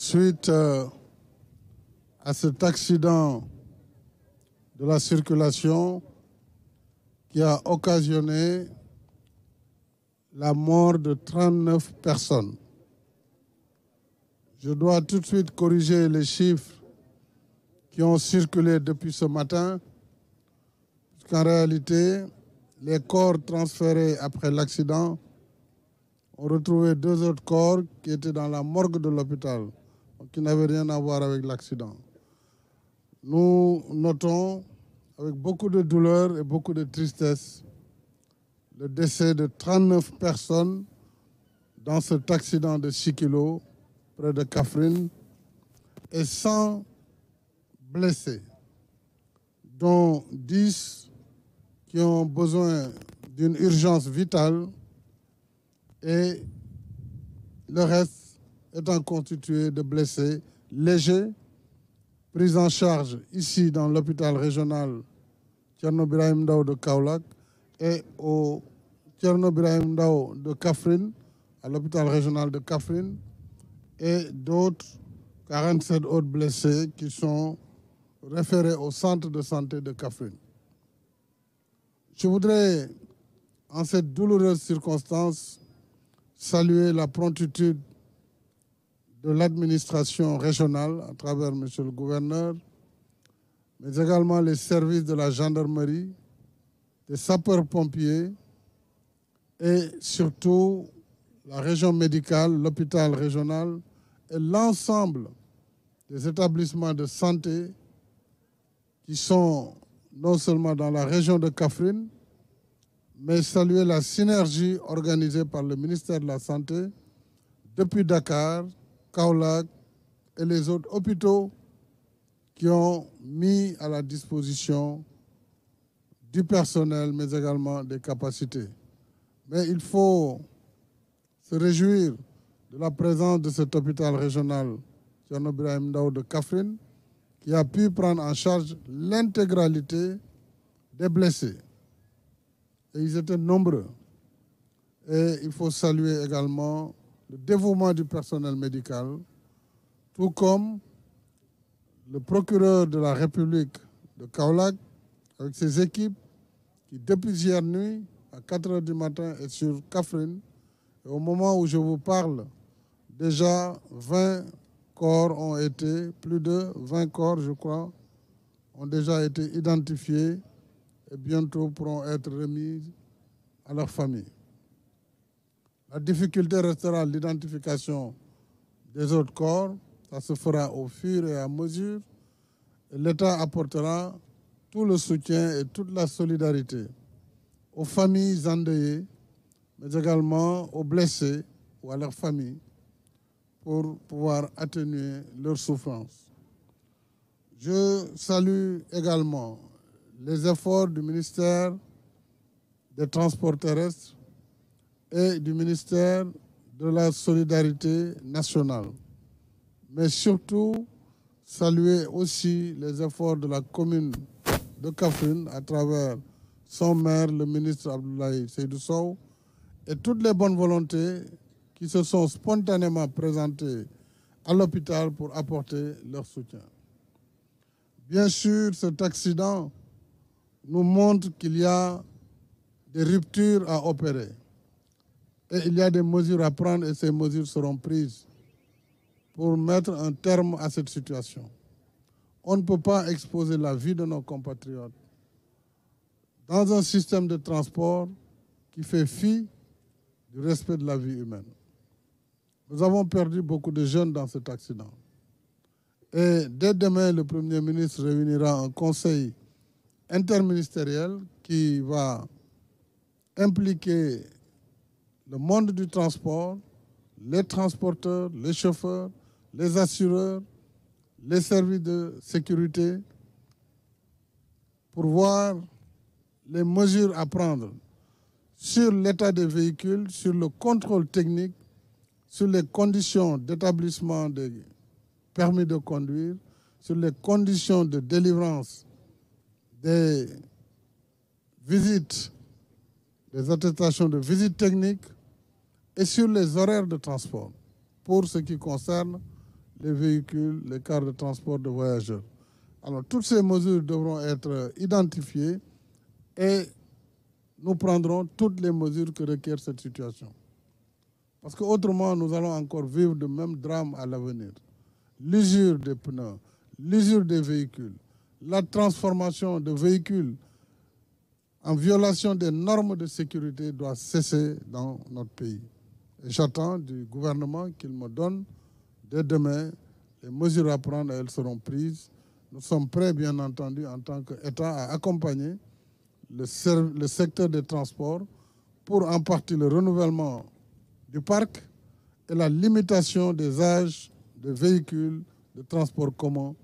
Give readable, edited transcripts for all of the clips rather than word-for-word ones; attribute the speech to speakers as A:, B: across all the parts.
A: Suite à cet accident de la circulation qui a occasionné la mort de 39 personnes. Je dois tout de suite corriger les chiffres qui ont circulé depuis ce matin, puisqu'en réalité, les corps transférés après l'accident ont retrouvé 2 autres corps qui étaient dans la morgue de l'hôpital, qui n'avaient rien à voir avec l'accident. Nous notons avec beaucoup de douleur et beaucoup de tristesse le décès de 39 personnes dans cet accident de Sikilo, près de Kaffrine, et 100 blessés, dont 10 qui ont besoin d'une urgence vitale et le reste étant constitué de blessés légers, pris en charge ici dans l'hôpital régional Thierno Birahim Ndao de Kaolack et au Thierno Birahim Ndao de Kaffrine, à l'hôpital régional de Kaffrine, et d'autres 47 autres blessés qui sont référés au centre de santé de Kaffrine. Je voudrais, en cette douloureuse circonstance, saluer la promptitude de l'administration régionale à travers M. le gouverneur, mais également les services de la gendarmerie, des sapeurs-pompiers et surtout la région médicale, l'hôpital régional et l'ensemble des établissements de santé qui sont non seulement dans la région de Kaffrine, mais saluer la synergie organisée par le ministère de la Santé depuis Dakar, Kaolack et les autres hôpitaux qui ont mis à la disposition du personnel, mais également des capacités. Mais il faut se réjouir de la présence de cet hôpital régional Thierno Birahim Ndao de Kaffrine, qui a pu prendre en charge l'intégralité des blessés. Et ils étaient nombreux. Et il faut saluer également le dévouement du personnel médical, tout comme le procureur de la République de Kaolack, avec ses équipes, qui depuis hier nuit, à 4 h du matin, est sur Kaffrine. Et au moment où je vous parle, déjà 20 corps ont été, plus de 20 corps, je crois, ont déjà été identifiés et bientôt pourront être remis à leur famille. La difficulté restera l'identification des autres corps. Ça se fera au fur et à mesure. Et l'État apportera tout le soutien et toute la solidarité aux familles endeuillées, mais également aux blessés ou à leurs familles pour pouvoir atténuer leurs souffrances. Je salue également les efforts du ministère des Transports terrestres et du ministère de la Solidarité nationale. Mais surtout, saluer aussi les efforts de la commune de Kaffrine à travers son maire, le ministre Abdoulaye Seydou Sow, et toutes les bonnes volontés qui se sont spontanément présentées à l'hôpital pour apporter leur soutien. Bien sûr, cet accident nous montre qu'il y a des ruptures à opérer. Et il y a des mesures à prendre et ces mesures seront prises pour mettre un terme à cette situation. On ne peut pas exposer la vie de nos compatriotes dans un système de transport qui fait fi du respect de la vie humaine. Nous avons perdu beaucoup de jeunes dans cet accident. Et dès demain, le Premier ministre réunira un conseil interministériel qui va impliquer le monde du transport, les transporteurs, les chauffeurs, les assureurs, les services de sécurité, pour voir les mesures à prendre sur l'état des véhicules, sur le contrôle technique, sur les conditions d'établissement des permis de conduire, sur les conditions de délivrance des visites, des attestations de visite technique et sur les horaires de transport pour ce qui concerne les véhicules, les cars de transport de voyageurs. Alors, toutes ces mesures devront être identifiées et nous prendrons toutes les mesures que requiert cette situation. Parce qu'autrement, nous allons encore vivre de même drame à l'avenir. L'usure des pneus, l'usure des véhicules, la transformation de véhicules en violation des normes de sécurité doit cesser dans notre pays. Et j'attends du gouvernement qu'il me donne dès demain les mesures à prendre, elles seront prises. Nous sommes prêts, bien entendu, en tant qu'État, à accompagner le secteur des transports pour en partie le renouvellement du parc et la limitation des âges de véhicules de transport commun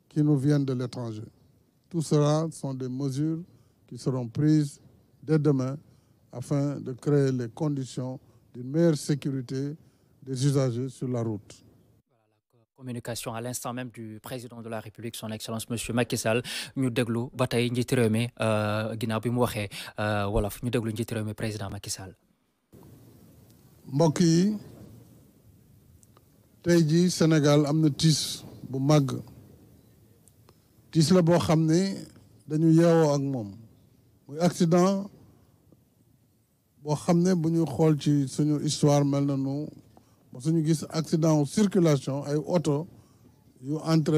A: qui nous viennent de l'étranger. Tout cela sont des mesures qui seront prises dès demain afin de créer les conditions d'une meilleure sécurité des usagers sur la route.
B: Communication à l'instant même du président de la République son excellence monsieur Macky Sall ñu déglu ba tey njiiti réew mi ginnaaw bi mu waxee wolof ñu déglu njiiti réew mi président Macky Sall.
A: mbokk yi tey jii Sénégal am na tiis bu màgg tiis la boo xam ne dañu yeewoo ak moom muy accident boo xam ne bu ñu xool ci suñu histoire mel na nu suñu gis accident circulation ay oto yu entraîné